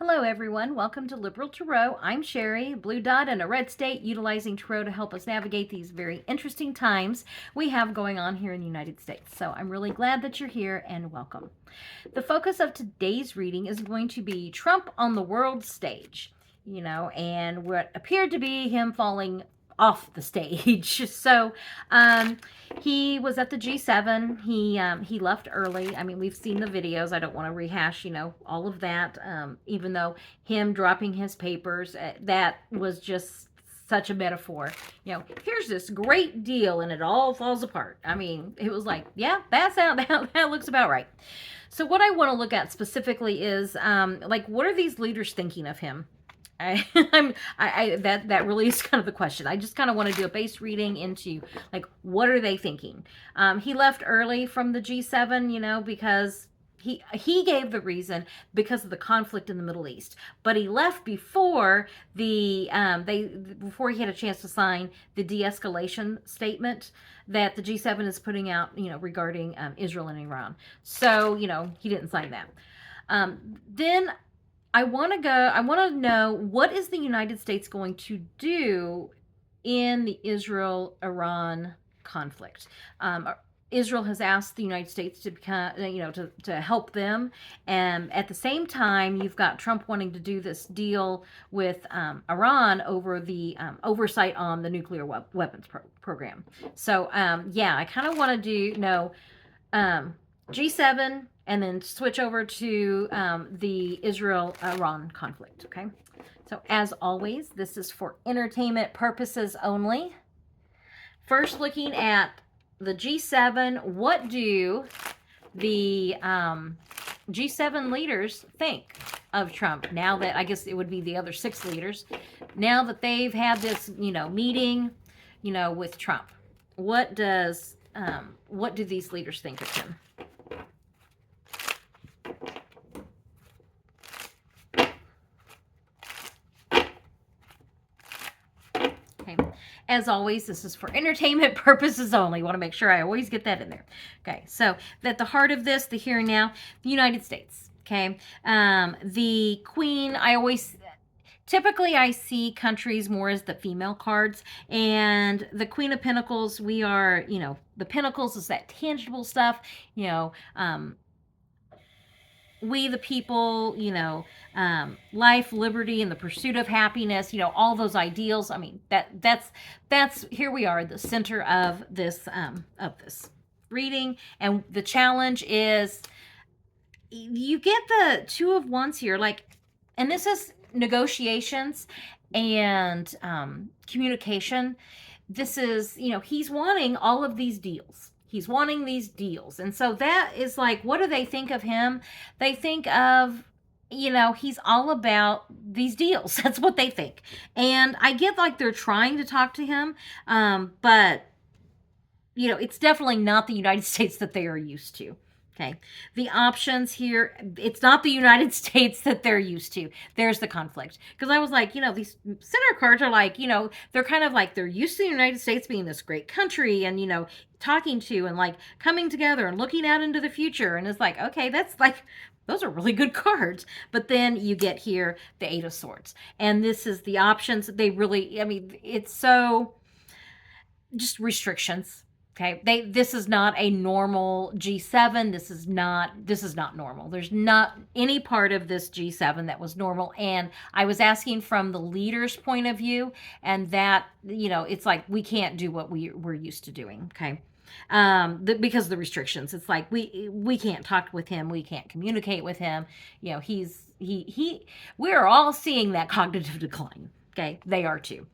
Hello, everyone. Welcome to Liberal Tarot. I'm Sherry, blue dot and a red state, utilizing tarot to help us navigate these very interesting times we have going on here in the United States. So I'm really glad that you're here and welcome. The focus of today's reading is going to be Trump on the world stage, and what appeared to be him falling off the stage. So he was at the G7. He left early. I mean, we've seen the videos. I don't want to rehash, all of that. Even though him dropping his papers, that was just such a metaphor. Here's this great deal and it all falls apart. I mean, it was like, yeah, that looks about right. So what I want to look at specifically is what are these leaders thinking of him? That really is kind of the question. I just kind of want to do a base reading into what are they thinking. He left early from the G7, because he gave the reason because of the conflict in the Middle East, but he left before before he had a chance to sign the de-escalation statement that the G7 is putting out, regarding Israel and Iran. So he didn't sign that. Then I want to know, what is the United States going to do in the Israel-Iran conflict? Israel has asked the United States to become, to help them, and at the same time, you've got Trump wanting to do this deal with Iran over the oversight on the nuclear weapons program. So, I kind of want to know G7 and then switch over to the Israel-Iran conflict, okay? So as always, this is for entertainment purposes only. First, looking at the G7, what do the G7 leaders think of Trump now that, I guess it would be the other 6 leaders, now that they've had this, meeting, with Trump? What do these leaders think of him? Okay. As always, this is for entertainment purposes only. Want to make sure I always get that in there. Okay, so at the heart of this, the here and now, the United States. Okay, the Queen. Typically I see countries more as the female cards, and the Queen of Pentacles. We are, the Pentacles is that tangible stuff. We the people, life, liberty, and the pursuit of happiness, all those ideals. I mean, that's here we are, the center of this reading, and the challenge is you get the 2 of Wands here, and this is negotiations and communication. This is, he's wanting all of these deals. He's wanting these deals. And so that is what do they think of him? They think of, he's all about these deals. That's what they think. And I get they're trying to talk to him, but, it's definitely not the United States that they are used to. Okay, the options here, it's not the United States that they're used to. There's the conflict. Because I was these center cards are they're kind of they're used to the United States being this great country and, talking to and coming together and looking out into the future. And it's okay, that's those are really good cards. But then you get here the 8 of Swords. And this is the options. They really, it's so just restrictions. Okay, this is not a normal G7. This is not normal. There's not any part of this G7 that was normal. And I was asking from the leader's point of view, and that, it's we can't do what we're used to doing. Okay. Because of the restrictions. It's we can't talk with him. We can't communicate with him. We're all seeing that cognitive decline. Okay, they are too.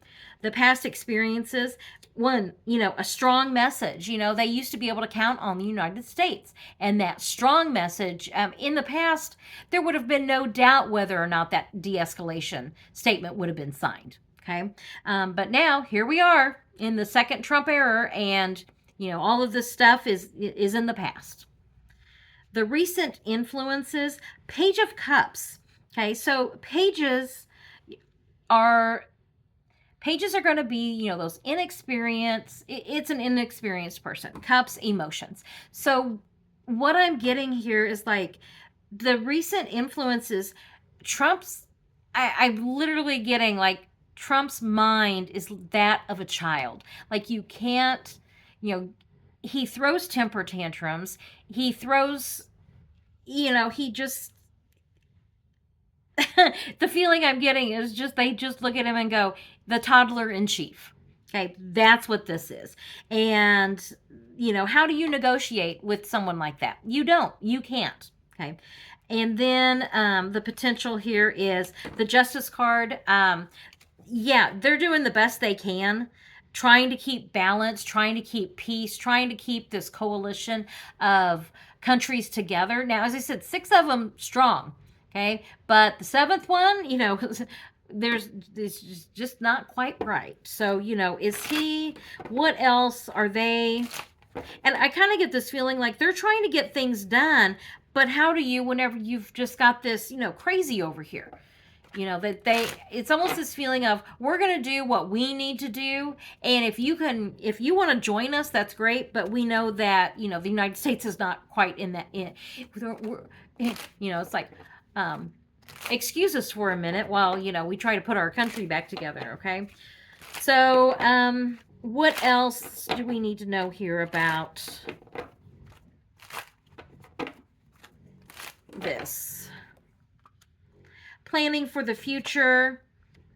The past experiences, one, a strong message. They used to be able to count on the United States. And that strong message, in the past, there would have been no doubt whether or not that de-escalation statement would have been signed. Okay, but now, here we are in the second Trump era, and, all of this stuff is in the past. The recent influences, Page of Cups. Okay, so pages are going to be, those inexperienced, it's an inexperienced person. Cups, emotions. So what I'm getting here is the recent influences Trump's, I'm literally getting like Trump's mind is that of a child. Like you can't, you know, he throws temper tantrums. He throws, he just, the feeling I'm getting is just they just look at him and go, the toddler in chief. Okay, that's what this is. And, how do you negotiate with someone like that? You don't. You can't. Okay. And then the potential here is the Justice card. Yeah, they're doing the best they can, trying to keep balance, trying to keep peace, trying to keep this coalition of countries together. Now, as I said, 6 of them strong. Okay, but the 7th one, it's just not quite right. So, is he? What else are they? And I kind of get this feeling like they're trying to get things done, but how do you, whenever you've just got this, crazy over here? That it's almost this feeling of we're going to do what we need to do. And if you want to join us, that's great. But we know that, the United States is not quite in that, it's like, excuse us for a minute while, we try to put our country back together. Okay. So, what else do we need to know here about this? Planning for the future,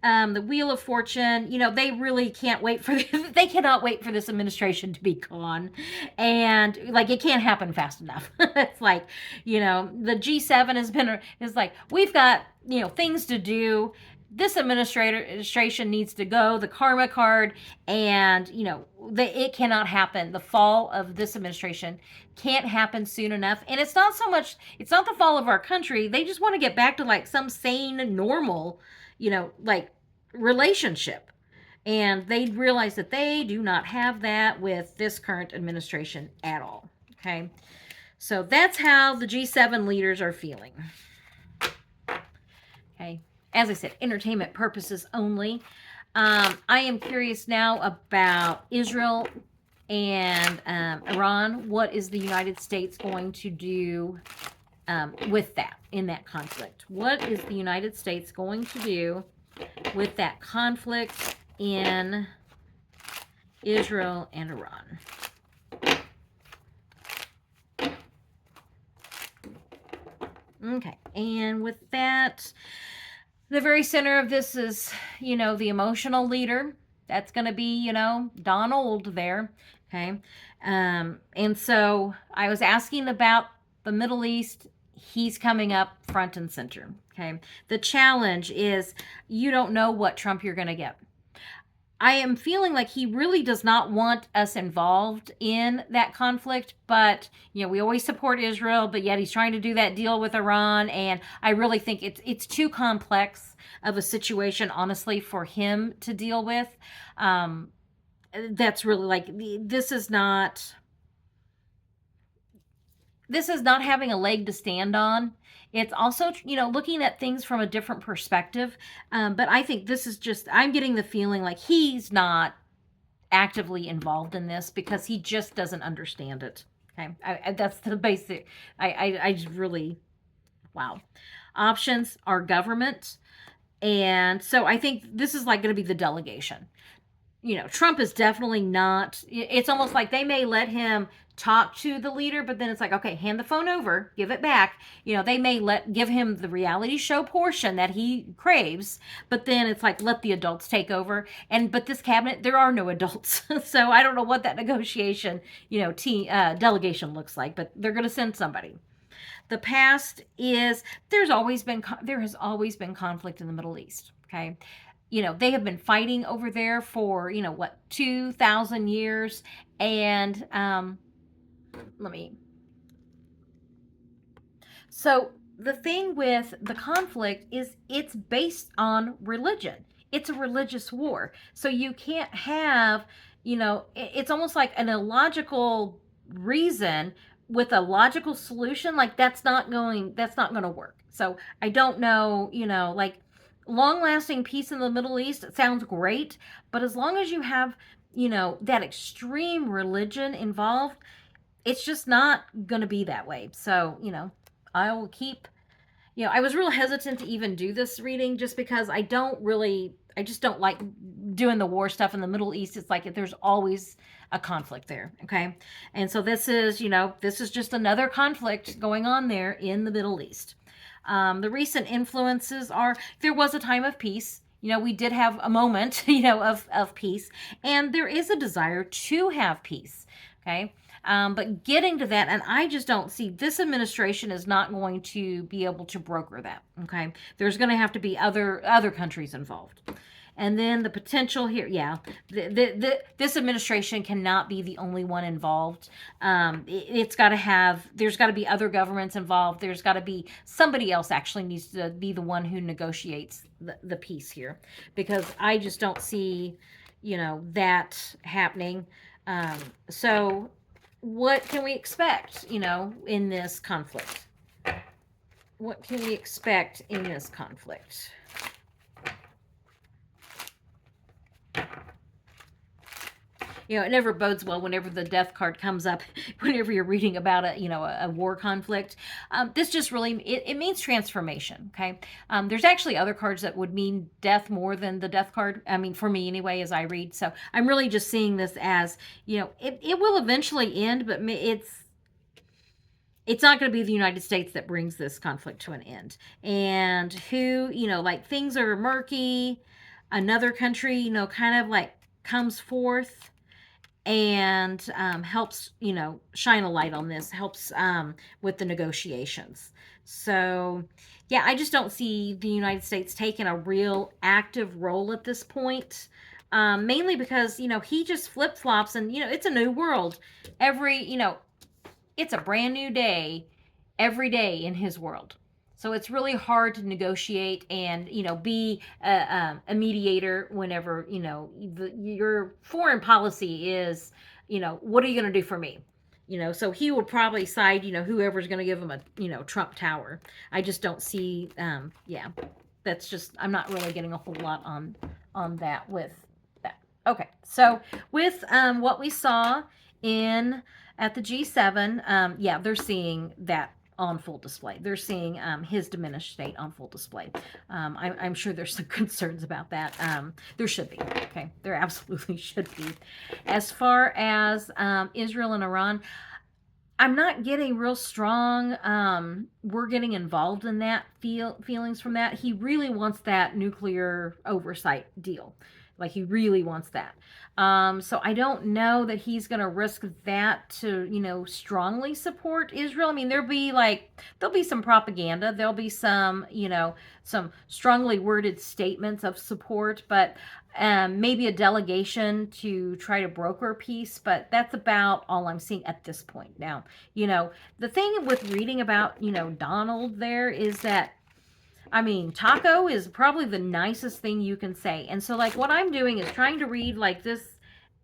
the Wheel of Fortune, they really can't wait for they cannot wait for this administration to be gone. And like, it can't happen fast enough. It's like, the G7 is like, we've got, things to do. This administration needs to go, the karma card, and, it cannot happen. The fall of this administration can't happen soon enough. And it's not the fall of our country. They just want to get back to like some sane, normal, like relationship. And they realize that they do not have that with this current administration at all. Okay. So that's how the G7 leaders are feeling. Okay. As I said, entertainment purposes only. I am curious now about Israel and Iran. What is the United States going to do with that, in that conflict? What is the United States going to do with that conflict in Israel and Iran? Okay, and with that, the very center of this is, the emotional leader. That's going to be, Donald there. Okay. And so I was asking about the Middle East. He's coming up front and center. Okay. The challenge is you don't know what Trump you're going to get. I am feeling like he really does not want us involved in that conflict, but we always support Israel, but yet he's trying to do that deal with Iran, and I really think it's too complex of a situation, honestly, for him to deal with. That's really like, this is not having a leg to stand on. It's also, looking at things from a different perspective. But I think this is just, I'm getting the feeling like he's not actively involved in this because he just doesn't understand it. Okay. That's the basic, I just really, wow. Options are government. And so I think this is like going to be the delegation. Trump is definitely not, it's almost like they may let him talk to the leader, but then it's like, okay, hand the phone over, give it back. They may give him the reality show portion that he craves, but then it's like, let the adults take over. But this cabinet, there are no adults. So I don't know what that negotiation, delegation looks like, but they're going to send somebody. The past is, there has always been conflict in the Middle East. Okay. They have been fighting over there for, 2,000 years. And so the thing with the conflict is it's based on religion. It's a religious war. So you can't have, it's almost like an illogical reason with a logical solution. Like that's not going to work. So I don't know, like, long-lasting peace in the Middle East sounds great, but as long as you have, that extreme religion involved, it's just not going to be that way. So, I will keep, I was real hesitant to even do this reading just because I just don't like doing the war stuff in the Middle East. It's like there's always a conflict there. Okay. And so this is just another conflict going on there in the Middle East. The recent influences are there was a time of peace. We did have a moment, of peace, and there is a desire to have peace. Okay. But getting to that, and I just don't see this administration is not going to be able to broker that. Okay, there's going to have to be other countries involved, and then the potential here, yeah, this administration cannot be the only one involved. It's got to have. There's got to be other governments involved. There's got to be somebody else actually needs to be the one who negotiates the peace here, because I just don't see, that happening. So what can we expect, in this conflict? What can we expect in this conflict? It never bodes well whenever the death card comes up, whenever you're reading about a war conflict. This just really, it means transformation, okay? There's actually other cards that would mean death more than the death card. I mean, for me anyway, as I read. So I'm really just seeing this as, it will eventually end, but it's not going to be the United States that brings this conflict to an end. And who, things are murky. Another country, kind of like comes forth and helps, shine a light on this, helps with the negotiations. So, yeah, I just don't see the United States taking a real active role at this point. Mainly because, he just flip-flops and, it's a new world. It's a brand new day every day in his world. So it's really hard to negotiate and, be a mediator whenever, your foreign policy is, what are you going to do for me? So he would probably side, whoever's going to give him a, Trump Tower. I just don't see, that's just, I'm not really getting a whole lot on that with that. Okay. So with what we saw at the G7, they're seeing that on full display. They're seeing his diminished state on full display. I'm sure there's some concerns about that. There should be. Okay, there absolutely should be. As far as Israel and Iran, I'm not getting real strong. We're getting involved in that feelings from that. He really wants that nuclear oversight deal. Like he really wants that. So I don't know that he's going to risk that to, strongly support Israel. I mean, there'll be some propaganda. There'll be some, some strongly worded statements of support, but maybe a delegation to try to broker peace. But that's about all I'm seeing at this point. Now, the thing with reading about, Donald there is that, I mean, taco is probably the nicest thing you can say. And so, what I'm doing is trying to read, this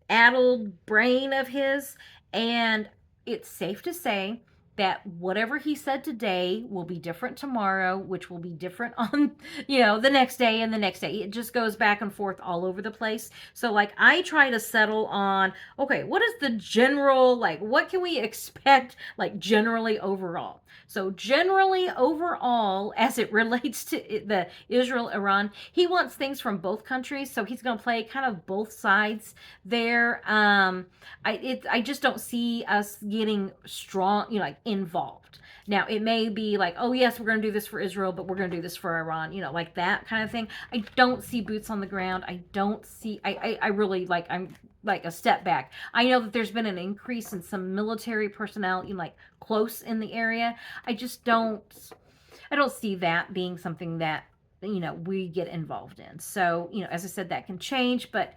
addled brain of his. And it's safe to say that whatever he said today will be different tomorrow, which will be different on, the next day and the next day. It just goes back and forth all over the place. So, I try to settle on, okay, what is the general, what can we expect, generally overall? So generally overall, as it relates to the Israel-Iran, he wants things from both countries. So he's going to play kind of both sides there. I just don't see us getting strong, involved. Now, it may be oh, yes, we're going to do this for Israel, but we're going to do this for Iran, like that kind of thing. I don't see boots on the ground. I don't see, I really, I'm a step back. I know that there's been an increase in some military personnel, close in the area. I don't see that being something that, we get involved in. So, as I said, that can change, but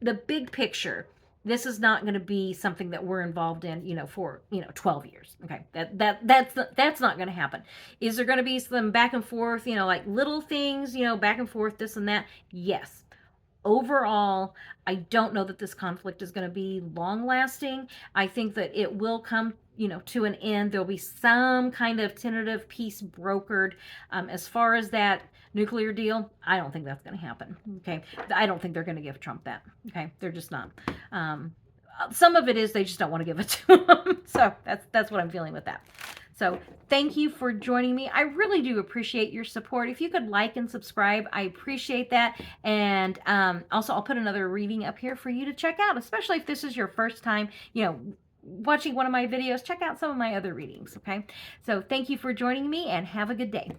the big picture, this is not going to be something that we're involved in, for, 12 years. Okay. That's not going to happen. Is there going to be some back and forth, little things, back and forth, this and that? Yes. Overall, I don't know that this conflict is going to be long lasting. I think that it will come, to an end. There'll be some kind of tentative peace brokered. As far as that nuclear deal, I don't think that's going to happen. Okay. I don't think they're going to give Trump that. Okay. They're just not. Some of it is they just don't want to give it to him. So that's what I'm feeling with that. So thank you for joining me. I really do appreciate your support. If you could like and subscribe, I appreciate that. And also, I'll put another reading up here for you to check out, especially if this is your first time, watching one of my videos. Check out some of my other readings, okay? So thank you for joining me, and have a good day.